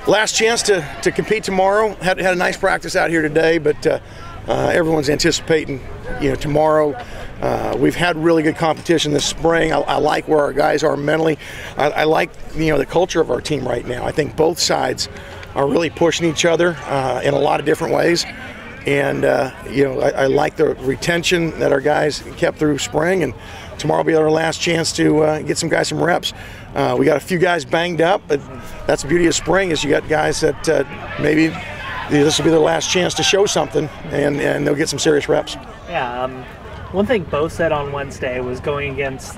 Last chance to compete tomorrow. Had a nice practice out here today, but everyone's anticipating, tomorrow. We've had really good competition this spring. I like where our guys are mentally. I like the culture of our team right now. I think both sides are really pushing each other in a lot of different ways. And I like the retention that our guys kept through spring, and tomorrow will be our last chance to get some guys some reps. We got a few guys banged up, but that's the beauty of spring is you got guys that maybe this will be their last chance to show something, and they'll get some serious reps. Yeah, one thing Bo said on Wednesday was going against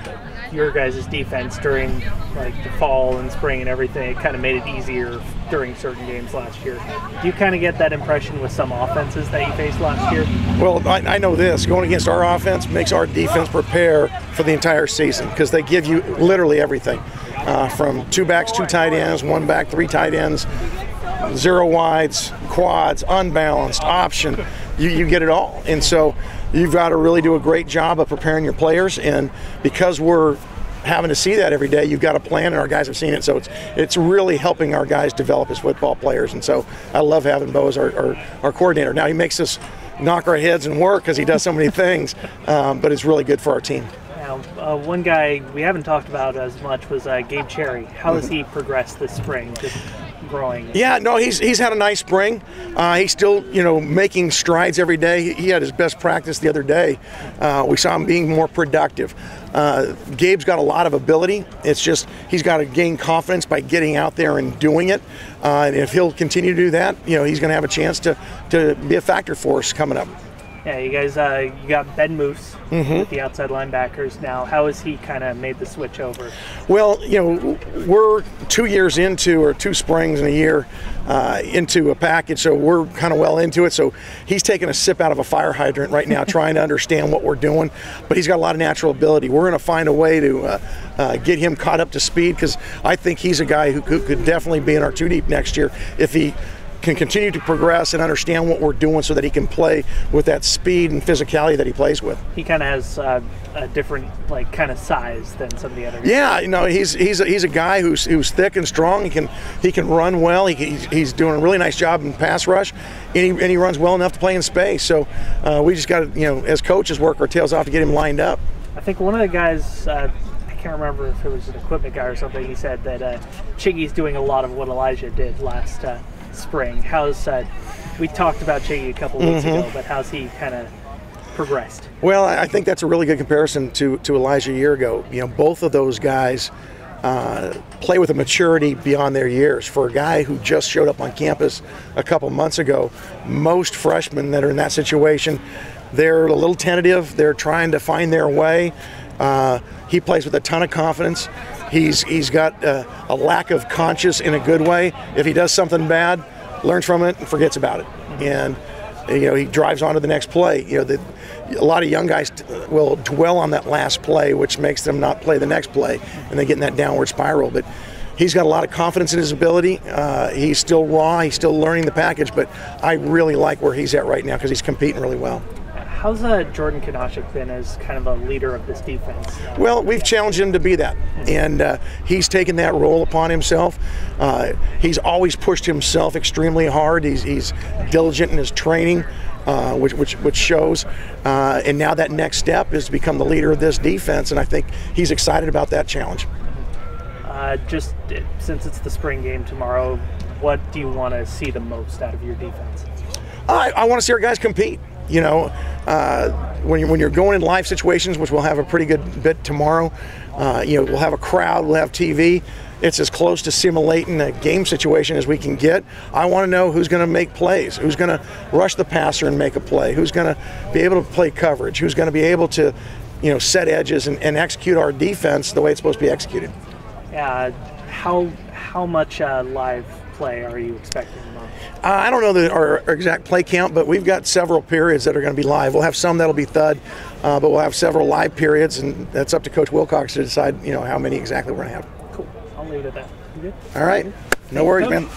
your guys' defense during the fall and spring and everything, it kind of made it easier during certain games last year. Do you kind of get that impression with some offenses that you faced last year? Well, I know this. Going against our offense makes our defense prepare for the entire season because they give you literally everything. From 2 backs, 2 tight ends, 1 back, 3 tight ends, 0 wides, quads, unbalanced, option. You get it all. And so you've got to really do a great job of preparing your players. And because we're having to see that every day, you've got a plan, and our guys have seen it. So it's really helping our guys develop as football players. And so I love having Bo as our coordinator. Now, he makes us knock our heads and work because he does so many things, but it's really good for our team. Now, one guy we haven't talked about as much was Gabe Cherry. How has he progressed this spring? Just growing. Yeah, no, he's had a nice spring. He's still, making strides every day. He had his best practice the other day. We saw him being more productive. Gabe's got a lot of ability. It's just he's got to gain confidence by getting out there and doing it. And if he'll continue to do that, he's going to have a chance to be a factor for us coming up. Yeah, you guys, you got Ben Moose with the outside linebackers now. How has he kind of made the switch over? Well, we're 2 years into, or 2 springs in a year into a package, so we're kind of well into it. So he's taking a sip out of a fire hydrant right now, trying to understand what we're doing. But he's got a lot of natural ability. We're going to find a way to get him caught up to speed, because I think he's a guy who could definitely be in our 2 deep next year if he can continue to progress and understand what we're doing, so that he can play with that speed and physicality that he plays with. He kind of has a different kind of size than some of the other guys. Yeah, he's a guy who's thick and strong. He can run well. He's doing a really nice job in pass rush, and he runs well enough to play in space. So we just got to, as coaches, work our tails off to get him lined up. I think one of the guys, I can't remember if it was an equipment guy or something, he said that Chiggy's doing a lot of what Elijah did last spring. How's we talked about Chiggy a couple weeks ago, but how's he kind of progressed? Well, I think that's a really good comparison to Elijah a year ago. Both of those guys play with a maturity beyond their years. For a guy who just showed up on campus a couple months ago, most freshmen that are in that situation, they're a little tentative. They're trying to find their way. He plays with a ton of confidence. He's got a lack of conscience in a good way. If he does something bad, learns from it and forgets about it. And he drives on to the next play. A lot of young guys will dwell on that last play, which makes them not play the next play, and they get in that downward spiral. But he's got a lot of confidence in his ability. He's still raw. He's still learning the package, but I really like where he's at right now because he's competing really well. How's Jordan Kanashik been as kind of a leader of this defense? Well, we've challenged him to be that, and he's taken that role upon himself. He's always pushed himself extremely hard. He's diligent in his training, which shows. And now that next step is to become the leader of this defense, and I think he's excited about that challenge. Just since it's the spring game tomorrow, what do you want to see the most out of your defense? I want to see our guys compete. When you're going in live situations, which we'll have a pretty good bit tomorrow, we'll have a crowd, we'll have TV. It's as close to simulating a game situation as we can get. I want to know who's going to make plays, who's going to rush the passer and make a play, who's going to be able to play coverage, who's going to be able to, set edges and execute our defense the way it's supposed to be executed. How much live play are you expecting tomorrow? I don't know our exact play count, but we've got several periods that are going to be live. We'll have some that'll be thud, but we'll have several live periods, and that's up to Coach Wilcox to decide, how many exactly we're going to have. Cool. I'll leave it at that. You good? All right. No worries, man.